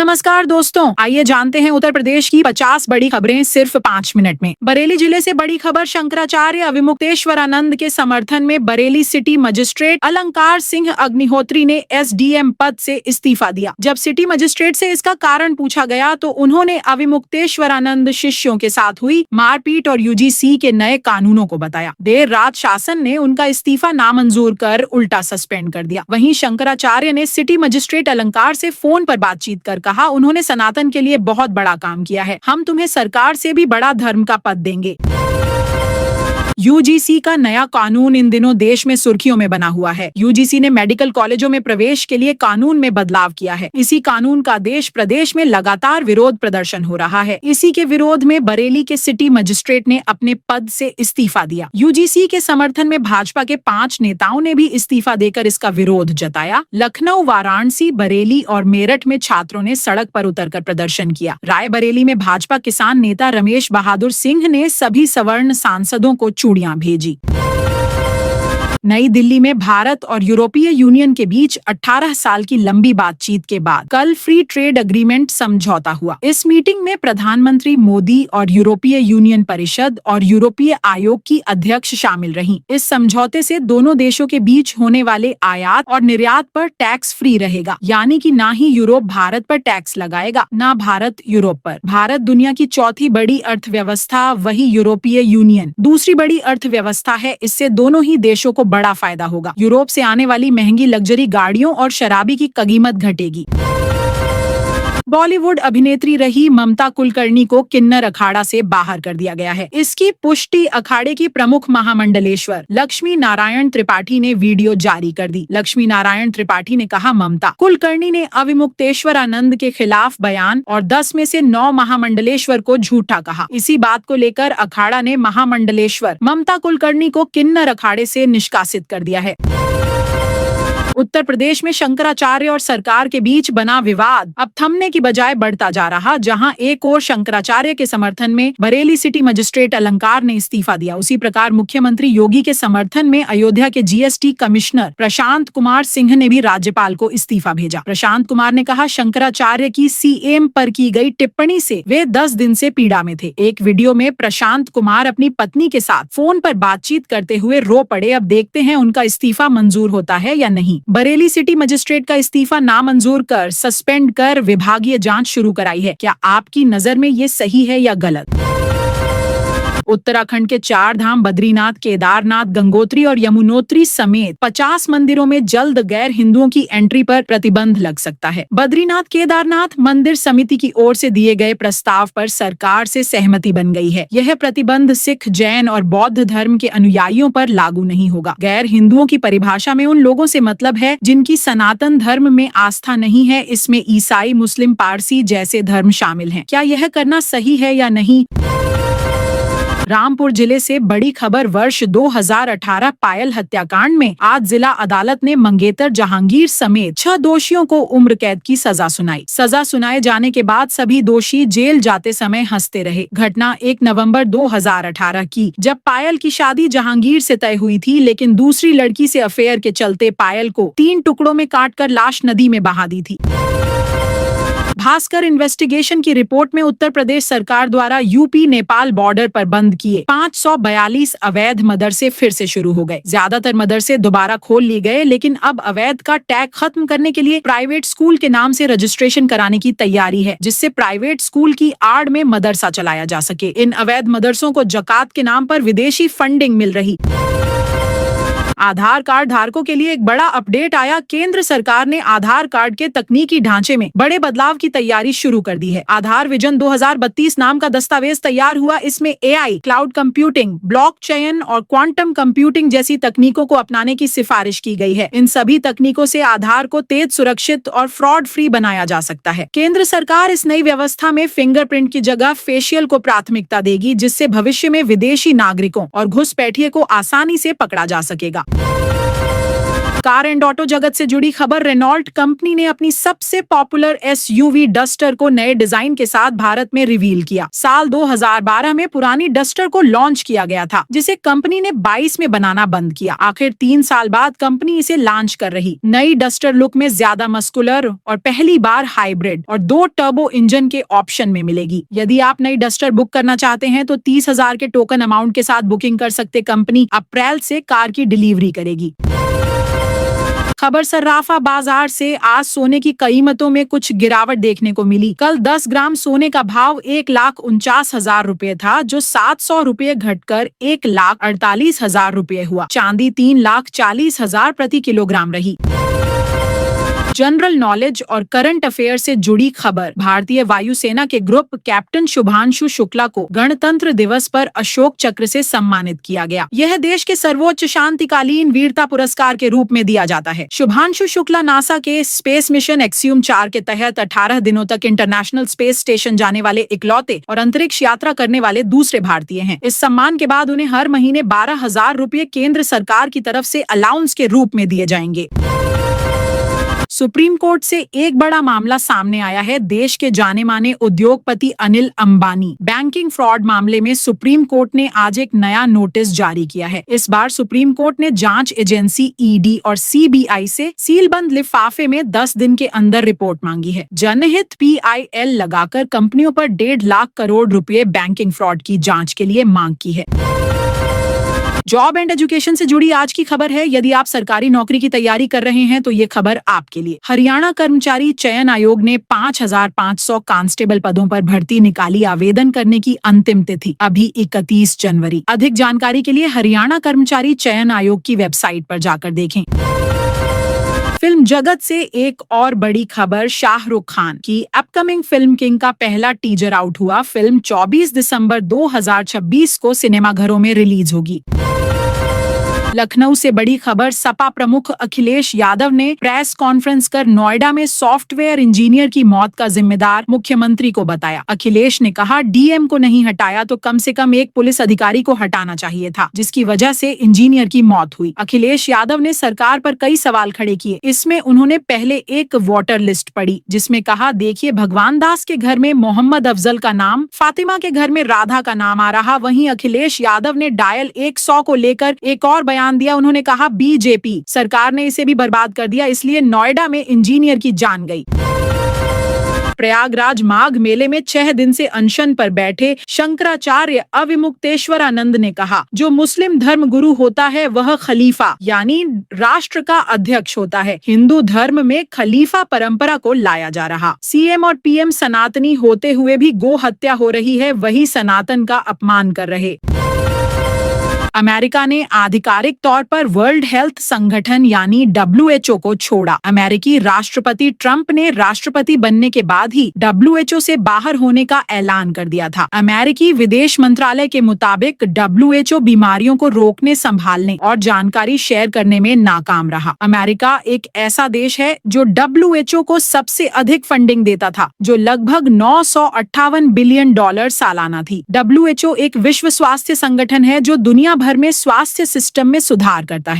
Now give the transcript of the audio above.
नमस्कार दोस्तों, आइए जानते हैं उत्तर प्रदेश की 50 बड़ी खबरें सिर्फ 5 मिनट में। बरेली जिले से बड़ी खबर। शंकराचार्य अविमुक्तेश्वरानंद के समर्थन में बरेली सिटी मजिस्ट्रेट अलंकार सिंह अग्निहोत्री ने एसडीएम पद से इस्तीफा दिया। जब सिटी मजिस्ट्रेट से इसका कारण पूछा गया तो उन्होंने अविमुक्तेश्वरानंद शिष्यों के साथ हुई मारपीट और यूजीसी के नए कानूनों को बताया। देर रात शासन ने उनका इस्तीफा नामंजूर कर उल्टा सस्पेंड कर दिया। वहीं शंकराचार्य ने सिटी मजिस्ट्रेट अलंकार से फोन पर बातचीत कर कहा, उन्होंने सनातन के लिए बहुत बड़ा काम किया है, हम तुम्हें सरकार से भी बड़ा धर्म का पद देंगे। यूजीसी का नया कानून इन दिनों देश में सुर्खियों में बना हुआ है। यूजीसी ने मेडिकल कॉलेजों में प्रवेश के लिए कानून में बदलाव किया है। इसी कानून का देश प्रदेश में लगातार विरोध प्रदर्शन हो रहा है। इसी के विरोध में बरेली के सिटी मजिस्ट्रेट ने अपने पद से इस्तीफा दिया। यूजीसी के समर्थन में भाजपा के 5 नेताओं ने भी इस्तीफा देकर इसका विरोध जताया। लखनऊ, वाराणसी, बरेली और मेरठ में छात्रों ने सड़क पर उतरकर प्रदर्शन किया। रायबरेली में भाजपा किसान नेता रमेश बहादुर सिंह ने सभी सवर्ण सांसदों को चूड़ियां भेजी। नई दिल्ली में भारत और यूरोपीय यूनियन के बीच 18 साल की लंबी बातचीत के बाद कल फ्री ट्रेड एग्रीमेंट समझौता हुआ। इस मीटिंग में प्रधानमंत्री मोदी और यूरोपीय यूनियन परिषद और यूरोपीय आयोग की अध्यक्ष शामिल रहीं। इस समझौते से दोनों देशों के बीच होने वाले आयात और निर्यात पर टैक्स फ्री रहेगा, यानी कि ना ही यूरोप भारत पर टैक्स लगाएगा, ना भारत यूरोप पर। भारत दुनिया की चौथी बड़ी अर्थव्यवस्था, वही यूरोपीय यूनियन दूसरी बड़ी अर्थव्यवस्था है। इससे दोनों ही देशों को बड़ा फायदा होगा। यूरोप से आने वाली महंगी लग्जरी गाड़ियों और शराबी की कीमत घटेगी। बॉलीवुड अभिनेत्री रही ममता कुलकर्णी को किन्नर अखाड़ा से बाहर कर दिया गया है। इसकी पुष्टि अखाड़े की प्रमुख महामंडलेश्वर लक्ष्मी नारायण त्रिपाठी ने वीडियो जारी कर दी। लक्ष्मी नारायण त्रिपाठी ने कहा, ममता कुलकर्णी ने अविमुक्तेश्वरानंद के खिलाफ बयान और 10 में से 9 महामंडलेश्वर को झूठा कहा। इसी बात को लेकर अखाड़ा ने महामंडलेश्वर ममता कुलकर्णी को किन्नर अखाड़े से निष्कासित कर दिया है। उत्तर प्रदेश में शंकराचार्य और सरकार के बीच बना विवाद अब थमने की बजाय बढ़ता जा रहा। जहां एक ओर शंकराचार्य के समर्थन में बरेली सिटी मजिस्ट्रेट अलंकार ने इस्तीफा दिया, उसी प्रकार मुख्यमंत्री योगी के समर्थन में अयोध्या के जीएसटी कमिश्नर प्रशांत कुमार सिंह ने भी राज्यपाल को इस्तीफा भेजा। प्रशांत कुमार ने कहा, शंकराचार्य की सीएम पर की गई टिप्पणी से वे 10 दिन से पीड़ा में थे। एक वीडियो में प्रशांत कुमार अपनी पत्नी के साथ फोन पर बातचीत करते हुए रो पड़े। अब देखते हैं उनका इस्तीफा मंजूर होता है या नहीं। बरेली सिटी मजिस्ट्रेट का इस्तीफा नामंजूर कर सस्पेंड कर विभागीय जांच शुरू कराई है। क्या आपकी नजर में ये सही है या गलत? उत्तराखंड के 4 धाम बद्रीनाथ, केदारनाथ, गंगोत्री और यमुनोत्री समेत 50 मंदिरों में जल्द गैर हिंदुओं की एंट्री पर प्रतिबंध लग सकता है। बद्रीनाथ केदारनाथ मंदिर समिति की ओर से दिए गए प्रस्ताव पर सरकार से सहमति बन गई है। यह प्रतिबंध सिख, जैन और बौद्ध धर्म के अनुयायियों पर लागू नहीं होगा। गैर हिंदुओं की परिभाषा में उन लोगों से मतलब है जिनकी सनातन धर्म में आस्था नहीं है। इसमें ईसाई, मुस्लिम, पारसी जैसे धर्म शामिल हैं। क्या यह करना सही है या नहीं? रामपुर जिले से बड़ी खबर। वर्ष 2018 पायल हत्याकांड में आज जिला अदालत ने मंगेतर जहांगीर समेत 6 दोषियों को उम्र कैद की सजा सुनाई। सजा सुनाए जाने के बाद सभी दोषी जेल जाते समय हंसते रहे। घटना 1 नवंबर 2018 की, जब पायल की शादी जहांगीर से तय हुई थी, लेकिन दूसरी लड़की से अफेयर के चलते पायल को 3 टुकड़ों में काटकर लाश नदी में बहा दी थी। भास्कर इन्वेस्टिगेशन की रिपोर्ट में उत्तर प्रदेश सरकार द्वारा यूपी नेपाल बॉर्डर पर बंद किए 542 अवैध मदरसे फिर से शुरू हो गए। ज्यादातर मदरसे दोबारा खोल लिए गए, लेकिन अब अवैध का टैग खत्म करने के लिए प्राइवेट स्कूल के नाम से रजिस्ट्रेशन कराने की तैयारी है, जिससे प्राइवेट स्कूल की आड़ में मदरसा चलाया जा सके। इन अवैध मदरसों को जकात के नाम पर विदेशी फंडिंग मिल रही। आधार कार्ड धारकों के लिए एक बड़ा अपडेट आया। केंद्र सरकार ने आधार कार्ड के तकनीकी ढांचे में बड़े बदलाव की तैयारी शुरू कर दी है। आधार विजन 2032 नाम का दस्तावेज तैयार हुआ। इसमें एआई, क्लाउड कंप्यूटिंग, ब्लॉकचेन और क्वांटम कंप्यूटिंग जैसी तकनीकों को अपनाने की सिफारिश की गई है। इन सभी तकनीकों से आधार को तेज, सुरक्षित और फ्रॉड फ्री बनाया जा सकता है। केंद्र सरकार इस नई व्यवस्था में फिंगरप्रिंट की जगह फेशियल को प्राथमिकता देगी, जिससे भविष्य में विदेशी नागरिकों और घुसपैठिए को आसानी से पकड़ा जा सकेगा। कार एंड ऑटो जगत से जुड़ी खबर। रेनॉल्ट कंपनी ने अपनी सबसे पॉपुलर एसयूवी डस्टर को नए डिजाइन के साथ भारत में रिवील किया। साल 2012 में पुरानी डस्टर को लॉन्च किया गया था, जिसे कंपनी ने 22 में बनाना बंद किया। आखिर 3 साल बाद कंपनी इसे लॉन्च कर रही। नई डस्टर लुक में ज्यादा मस्कुलर और पहली बार हाइब्रिड और 2 टर्बो इंजन के ऑप्शन में मिलेगी। यदि आप नई डस्टर बुक करना चाहते हैं तो 30,000 के टोकन अमाउंट के साथ बुकिंग कर सकते। कंपनी अप्रैल से कार की डिलीवरी करेगी। खबर सर्राफा बाजार से। आज सोने की कीमतों में कुछ गिरावट देखने को मिली। कल 10 ग्राम सोने का भाव 1,49,000 रुपए था, जो 700 रुपए घटकर 1,48,000 रुपए हुआ। चांदी 3,40,000 प्रति किलोग्राम रही। जनरल नॉलेज और करंट अफेयर से जुड़ी खबर। भारतीय वायुसेना के ग्रुप कैप्टन शुभांशु शुक्ला को गणतंत्र दिवस पर अशोक चक्र से सम्मानित किया गया। यह देश के सर्वोच्च शांतिकालीन वीरता पुरस्कार के रूप में दिया जाता है। शुभांशु शुक्ला नासा के स्पेस मिशन एक्सियम 4 के तहत 18 दिनों तक इंटरनेशनल स्पेस स्टेशन जाने वाले इकलौते और अंतरिक्ष यात्रा करने वाले दूसरे भारतीय हैं। इस सम्मान के बाद उन्हें हर महीने 12,000 रुपए केंद्र सरकार की तरफ से अलाउंस के रूप में दिए जाएंगे। सुप्रीम कोर्ट से एक बड़ा मामला सामने आया है। देश के जाने माने उद्योगपति अनिल अंबानी बैंकिंग फ्रॉड मामले में सुप्रीम कोर्ट ने आज एक नया नोटिस जारी किया है। इस बार सुप्रीम कोर्ट ने जांच एजेंसी ईडी और सीबीआई से सीलबंद लिफाफे में 10 दिन के अंदर रिपोर्ट मांगी है। जनहित PIL लगाकर कंपनियों पर 1.5 लाख करोड़ रुपए बैंकिंग फ्रॉड की जांच के लिए मांग की है। जॉब एंड एजुकेशन से जुड़ी आज की खबर है। यदि आप सरकारी नौकरी की तैयारी कर रहे हैं तो ये खबर आपके लिए। हरियाणा कर्मचारी चयन आयोग ने 5,500 कांस्टेबल पदों पर भर्ती निकाली। आवेदन करने की अंतिम तिथि अभी 31 जनवरी। अधिक जानकारी के लिए हरियाणा कर्मचारी चयन आयोग की वेबसाइट पर जाकर देखें। फिल्म जगत से एक और बड़ी खबर। शाहरुख खान की अपकमिंग फिल्म किंग का पहला टीजर आउट हुआ। फिल्म 24 दिसंबर 2026 को सिनेमाघरों में रिलीज होगी। लखनऊ से बड़ी खबर। सपा प्रमुख अखिलेश यादव ने प्रेस कॉन्फ्रेंस कर नोएडा में सॉफ्टवेयर इंजीनियर की मौत का जिम्मेदार मुख्यमंत्री को बताया। अखिलेश ने कहा, डीएम को नहीं हटाया तो कम से कम एक पुलिस अधिकारी को हटाना चाहिए था, जिसकी वजह से इंजीनियर की मौत हुई। अखिलेश यादव ने सरकार पर कई सवाल खड़े किए। इसमें उन्होंने पहले एक वोटर लिस्ट पढ़ी, जिसमें कहा, देखिए भगवान दास के घर में मोहम्मद अफजल का नाम, फातिमा के घर में राधा का नाम आ रहा। वहीं अखिलेश यादव ने डायल 100 को लेकर एक और बयान दिया। उन्होंने कहा, बीजेपी सरकार ने इसे भी बर्बाद कर दिया, इसलिए नोएडा में इंजीनियर की जान गई। प्रयागराज माघ मेले में 6 दिन से अनशन पर बैठे शंकराचार्य अविमुक्तेश्वरानंद ने कहा, जो मुस्लिम धर्म गुरु होता है वह खलीफा यानी राष्ट्र का अध्यक्ष होता है। हिंदू धर्म में खलीफा परंपरा को लाया जा रहा। सीएम और पीएम सनातनी होते हुए भी गो हत्या हो रही है, वही सनातन का अपमान कर रहे। अमेरिका ने आधिकारिक तौर पर वर्ल्ड हेल्थ संगठन यानी WHO को छोड़ा। अमेरिकी राष्ट्रपति ट्रंप ने राष्ट्रपति बनने के बाद ही WHO से बाहर होने का ऐलान कर दिया था। अमेरिकी विदेश मंत्रालय के मुताबिक WHO बीमारियों को रोकने, संभालने और जानकारी शेयर करने में नाकाम रहा। अमेरिका एक ऐसा देश है जो WHO को सबसे अधिक फंडिंग देता था, जो लगभग $958 बिलियन सालाना थी। WHO एक विश्व स्वास्थ्य संगठन है जो दुनिया भर में स्वास्थ्य सिस्टम में सुधार करता है।